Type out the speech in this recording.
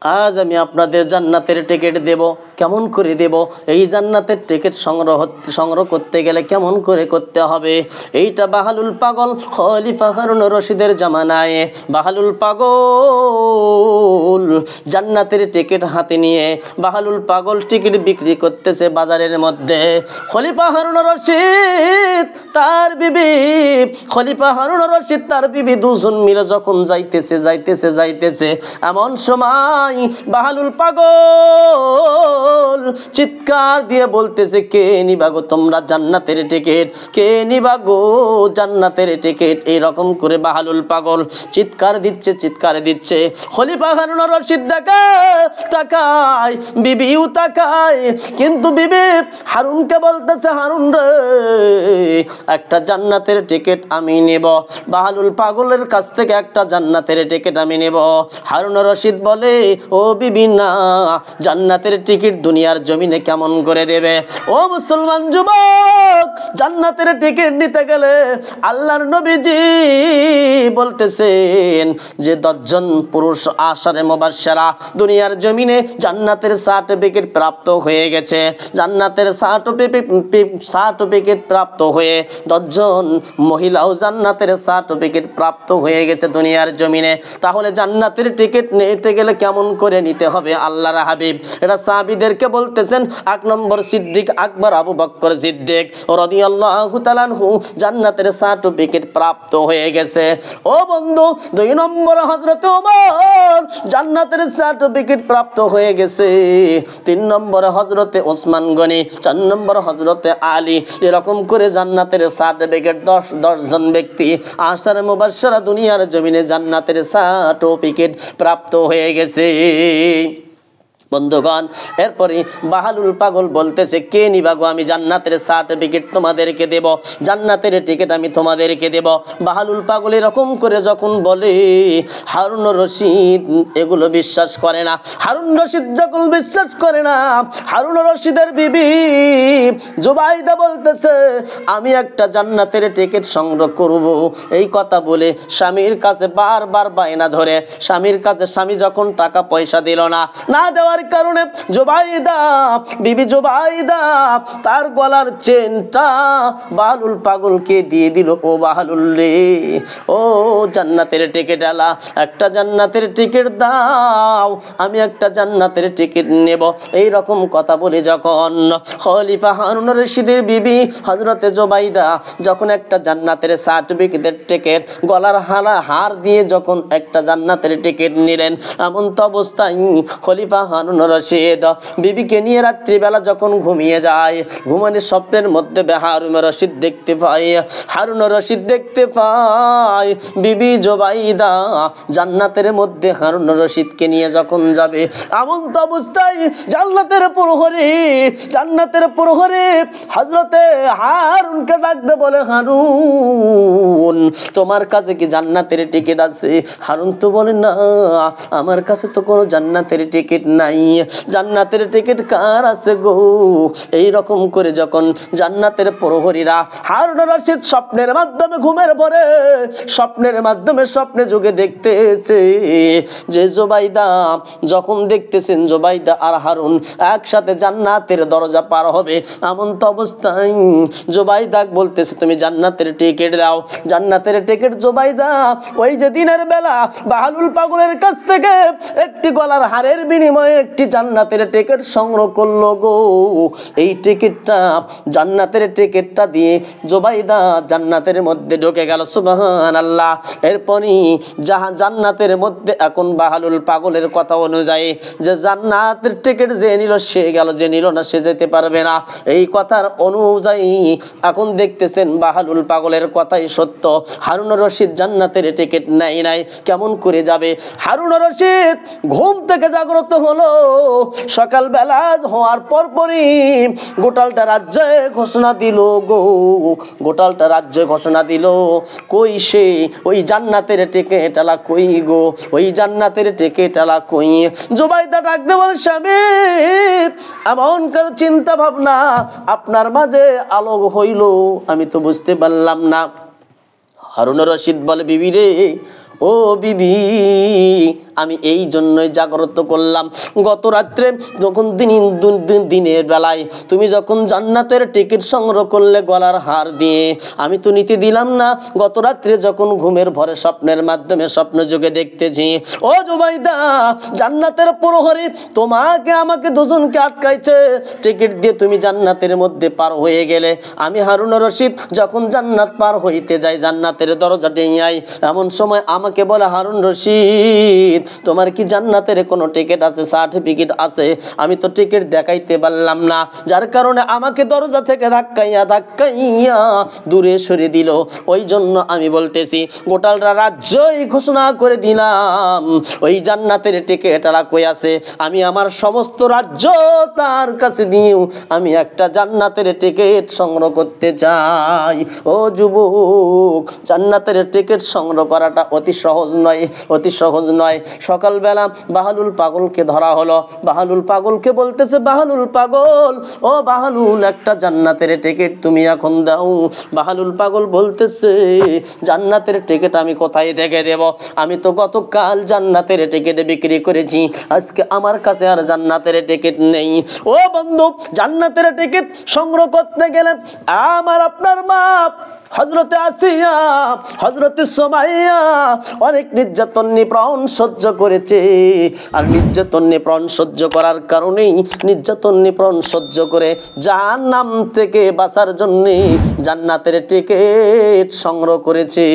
আজ আমি আপনাদের জান্নাতের টিকিট দেব। কেমন করে দেব? এই জান্নাতের টিকিট সংগ্রহ করতে গেলে কেমন করে করতে হবে? এইটা বাহালুল পাগল খলিফা হারুন রশিদের জামানায় বাহালুল পাগল জান্নাতের টিকিট হাতে নিয়ে বাহালুল পাগল টিকিট বিক্রি করতেছে বাজারের মধ্যে। খলিফা হারুন রশিদ তার বিবি দুজন মিলে যখন যাইতেছে এমন সময় বাহালুল পাগল চিৎকার দিয়ে বলতেছে, কে নিবা গো তোমরা জান্নাতের টিকিট? কে নিবা গো জান্নাতের টিকিট? এইরকম করে বাহালুল পাগল চিৎকার দিচ্ছে। খলিফা হারুন রশিদ তাকায়, বিবিও তাকায়, কিন্তু বিবি হারুনকে বলতেছে, হারুন রে, একটা জান্নাতের টিকিট আমি নেব, বাহালুল পাগলের কাছ থেকে একটা জান্নাতের টিকিট আমি নেব। হারুন রশিদ বলে, ও বিবি না, জান্নাতের টিকিট দুনিয়ার জমিনে কেমন করে দেবে? ও মুসলমান যুবক, জান্নাতের টিকিট নিতে গেলে আল্লাহর নবীজি বলতেছেন যে 10 জন পুরুষ আশারে মুবাশশারা দুনিয়ার জমিনে জান্নাতের সার্টিফিকেট প্রাপ্ত হয়ে গেছে। জান্নাতের সার্টিফিকেট প্রাপ্ত হয়ে 10 জন মহিলাও জান্নাতের সার্টিফিকেট প্রাপ্ত হয়ে গেছে দুনিয়ার জমিনে। তাহলে জান্নাতের টিকিট নিতে গেলে কেমন করে নিতে হবে আল্লাহর হাবিব এটা সাহাবীদেরকে বলতেছেন। 1 নম্বর সিদ্দিক আকবর আবু বকর সিদ্দিক রাদিয়াল্লাহু তাআলা আনহু জান্নাতের সার্টিফিকেট প্রাপ্ত হয়ে গেছে। ও বন্ধু, 2 নম্বর হযরত ওমর জান্নাতের সার্টিফিকেট প্রাপ্ত হয়ে গেছে। 3 নম্বর হযরতে ওসমান গনি, 4 নম্বর হযরতে আলী। এরকম করে জান্নাতের সার্টিফিকেট 10 জন ব্যক্তি আশারে মুবাশশারা দুনিয়ার জমিনে জান্নাতের সার্টিফিকেট প্রাপ্ত হয়ে গেছে। বন্ধুগণ, এরপরে বাহালুল পাগল বলতেছে, কে নিবা গো? আমি জান্নাতের সার্টিফিকেট তোমাদেরকে দেব, জান্নাতের টিকিট আমি তোমাদেরকে দেব। বাহালুল পাগল এরকম করে যখন বলে, হারুন রশিদ এগুলো বিশ্বাস করে না। হারুন রশিদ যখন বিশ্বাস করে না, হারুন রশিদের বিবি জুবাইদা বলতেছে, আমি একটা জান্নাতের টিকিট সংগ্রহ করব। এই কথা বলে স্বামীর কাছে বারবার বায়না ধরে, স্বামীর কাছে স্বামী যখন টাকা পয়সা দিল না দেওয়ার কারণে বিবি জুবাইদা তার গলার চেনটা বাহালুল পাগলকে দিয়ে দিল। ও বাহালুল রে, ও জান্নাতের টিকিট আলা, একটা জান্নাতের টিকিট দাও, আমি একটা জান্নাতের টিকিট নেব। এই রকম কথা বলে যখন খলিফা হারুন রশিদের বিবি হযরতে জুবাইদা যখন একটা জান্নাতের সার্টিফিকেটের টিকিট গলার হার দিয়ে যখন একটা জান্নাতের টিকিট নিলেন, এমন তো অবস্থায় খলিফা হারুন রশিদ বিবিকে নিয়ে রাত্রিবেলা যখন ঘুমিয়ে যায়, ঘুমানোর স্বপ্নের মধ্যে হারুন রশিদ দেখতে পায় বিবি জুবাইদা জান্নাতের মধ্যে হারুন রশিদকে নিয়ে যখন যাবে, এমন তো অবস্থায় জান্নাতের প্রহরী হযরতে হারুনকে ডাকতে বলে, হারুন তোমার কাছে কি জান্নাতের টিকিট আছে? হারুন তো বলে, না, আমার কাছে তো কোনো জান্নাতের টিকিট নাই। জান্নাতের টিকিট কার আছে গো? এই রকম করে যখন জান্নাতের প্রহরীরা হারুন রশিদ স্বপ্নের মাধ্যমে ঘুমের পরে স্বপ্নে যুগে দেখতেছে যে জুবাইদা, যখন দেখতেছেন জুবাইদা আর হারুন একসাথে জান্নাতের দরজা পার হবে, এমন তো অবস্থায় জুবাইদা বলতেছে, তুমি জান্নাতের টিকিট দাও। জান্নাতের টিকিট জুবাইদা ওই যে দিনের বেলা বাহালুল পাগলের কাছ থেকে একটি গলার হারের বিনিময়ে একটি জান্নাতের টিকিট সংগ্রহ করলো গো। এই টিকিটটা জান্নাতের টিকিটটা দিয়ে জুবাইদা জান্নাতের মধ্যে ঢুকে গেল। সুবহানাল্লাহ। এরপরই জান্নাতের মধ্যে এখন বাহালুল পাগলের কথা অনুযায়ী যে জান্নাতের টিকিট যে নিল সে গেল, যে নিল না সে যেতে পারবে না। এই কথার অনুযায়ী এখন দেখতেছেন বাহালুল পাগলের কথাই সত্য। হারুন রশিদ জান্নাতের টিকিট নাই, কেমন করে যাবে? হারুন রশিদ ঘুম থেকে জাগ্রত হলো সকালবেলা হওয়ার পরপরই গোটালটা রাজ্যে ঘোষণা দিল গো, গোটালটা রাজ্যে ঘোষণা দিল, কই সে ওই জান্নাতের টিকিট আলা কই গো, ওই জান্নাতের টিকিট আলা কই? জুবাইদা ডাকতে বলে, স্বামী এমন কারো চিন্তা ভাবনা আপনার মাঝে আলোক হইল, আমি তো বুঝতে পারলাম না। হারুন রশিদ বলে, বিবি রে, ও বিবি, আমি এই জন্যই জাগ্রত করলাম। গত রাত্রে যখন দিনের বেলায় তুমি যখন জান্নাতের টিকিট সংগ্রহ করলে গলার হার দিয়ে, আমি তো নিতে দিলাম না। গত রাত্রে যখন ঘুমের ভরে স্বপ্নের মাধ্যমে স্বপ্ন যুগে দেখতেছি, ও জুবাইদা, জান্নাতের প্রহরী তোমাকে আমাকে দুজনকে আটকাইছে, টিকিট দিয়ে তুমি জান্নাতের মধ্যে পার হয়ে গেলে। আমি হারুন রশিদ যখন জান্নাত পার হইতে যাই, জান্নাতের দরজা ডিঙাই, এমন সময় আমাকে বলে, হারুন রশিদ, তোমার কি জান্নাতের কোনো টিকিট আছে, সার্টিফিকেট আছে? আমি তো টিকিট দেখাইতে পারলাম না, যার কারণে আমাকে দরজা থেকে ধাক্কাইয়া দূরে সরিয়ে দিল। ওই জন্য আমি বলতেছি, গোটালরা রাজ্যই ঘোষণা করে দিলাম ওই জান্নাতের টিকিট আর কই আছে। আমি আমার সমস্ত রাজ্য তার কাছে দিয়েও আমি একটা জান্নাতের টিকিট সংগ্রহ করতে চাই। ও যুবক, জান্নাতের টিকিট সংগ্রহ করাটা অতি সহজ নয়, অতি সহজ নয়। সকালবেলা বাহালুল পাগলকে ধরা হলো। বাহালুল পাগলকে বলতেছে, বাহালুল পাগল, ও বাহালুল, একটা জান্নাতের টিকিট তুমি এখন দাও। বাহালুল পাগল বলতেছে, জান্নাতের টিকিট আমি কোথায় দেখে দেব? আমি তো গতকাল জান্নাতের টিকিট বিক্রি করেছি, আজকে আমার কাছে আর জান্নাতের টিকিট নেই। ও বন্ধু, জান্নাতের টিকিট সংগ্রহ করতে গেলে আমার আপনার মা হযরতে আসিয়া, হযরতে সুমাইয়া অনেক নির্যাতন নিপীড়ন সহ্য করেছে। আর নির্যাতন নিপীড়ন সহ্য করার কারণেই, নির্যাতন নিপীড়ন সহ্য করে জাহান্নাম থেকে বাঁচার জন্য জান্নাতের টিকিট সংগ্রহ করেছে।